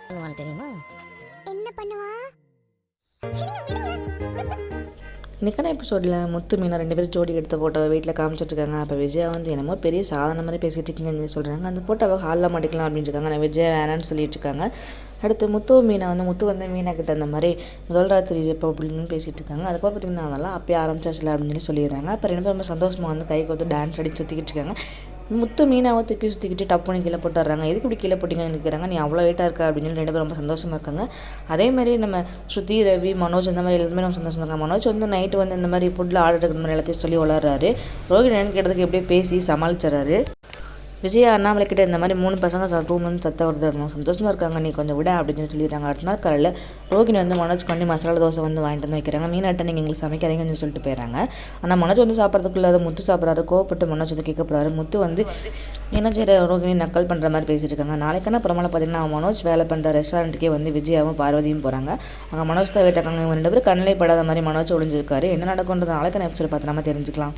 பண்ணுவான்னு தெரியுமா? என்ன பண்ணுவா? இன்றைக்கான எபிசோடில் முத்து மீனா 2 பேரும் ஜோடி எடுத்த ஃபோட்டோவை வீட்டில் காமிச்சிட்ருக்காங்க. அப்போ விஜயா வந்து என்னமோ பெரிய சாதனை மாதிரி பேசிகிட்டு இருக்கீங்கன்னு சொல்கிறாங்க. அந்த ஃபோட்டோவை ஹாலில் மாட்டிக்கலாம் அப்படின்னு இருக்காங்க. நான் விஜயா வேணான்னு சொல்லிட்டு இருக்காங்க. அடுத்து முத்து வந்து மீனா கிட்ட அந்த மாதிரி முதல் ராத்திரி எப்போ அப்படின்னு பேசிகிட்டு இருக்காங்க. அதுக்கப்புறம் பார்த்திங்கன்னா அதெல்லாம் அப்பயே ஆரம்பிச்சாச்சுல அப்படின்னு சொல்லிடுறாங்க. அப்போ 2 பேரும் ரொம்ப சந்தோஷமாக வந்து கைக்கு வந்து டான்ஸ் அடிச்சு சுற்றிக்கிட்டு இருக்காங்க. முத்து மீனாவை தூக்கி சுற்றிக்கிட்டு டப்புன்னு கீழே போட்டுறாங்க. எதுக்கு இப்படி கீழே போட்டிங்கன்னு நினைக்கிறாங்க. நீ அவ்வளோ வெயிட்டாக இருக்கா அப்படின்னு சொல்லி 2 பேரும் ரொம்ப சந்தோஷமாக இருக்காங்க. அதே மாதிரி நம்ம ஸ்ருதி, ரவி, மனோஜ் இந்த மாதிரி எல்லாருமே நம்ம சந்தோஷமாக இருக்காங்க. மனோஜ் வந்து நைட்டு வந்து இந்த மாதிரி ஃபுட்டில் ஆர்டர் இருக்கிற மாதிரி எல்லாத்தையும் சொல்லி வளர்றாரு. ரோஹிணி என்னன்னு கேட்டதுக்கு எப்படியே பேசி சமாளிச்சிடறாரு. விஜயா அண்ணாமலை கிட்ட இந்த மாதிரி 3 பசங்க ரூம் வந்து சத்த வருது சந்தோஷமாக இருக்காங்க, நீ கொஞ்சம் விட அப்படின்னு சொல்லிடுறாங்க. அடுத்த நாள் காலையில் ரோஹிணி வந்து மனோஜ் பண்ணி மசாலா தோசை வந்து வாங்கிட்டு வந்து வைக்கிறாங்க. மீனாட்ட நீங்கள் எங்களுக்கு சமைக்காதீங்கன்னு சொல்லிட்டு போயிடறாங்க. ஆனால் மனோஜ் வந்து சாப்பிட்றதுக்குள்ள அதை முத்து சாப்பிட்றாரு. கோவப்பட்டு மனோஜ் வந்து கேட்கப்படுறாரு. முத்து வந்து என்ன செய்கிற ரோஹிணி நக்கல் பண்ணுற மாதிரி பேசிட்டு இருக்காங்க. நாளைக்கான அப்புறமால பார்த்தீங்கன்னா மனோஜ் வேலை பண்ணுற ரெஸ்டாரண்ட்டுக்கே வந்து விஜயாவும் பார்வதியும் போகிறாங்க. அங்கே மனோஜ் தான் வெயிட்டாங்க. இவங்க 2 பேரும் கண்ணிலே படாத மாதிரி மனோஜ் ஒளிஞ்சிருக்காரு. என்ன நடக்கும்ன்றது நாளைக்கான எபிசோட் பார்த்து நம்ம தெரிஞ்சுக்கலாம்.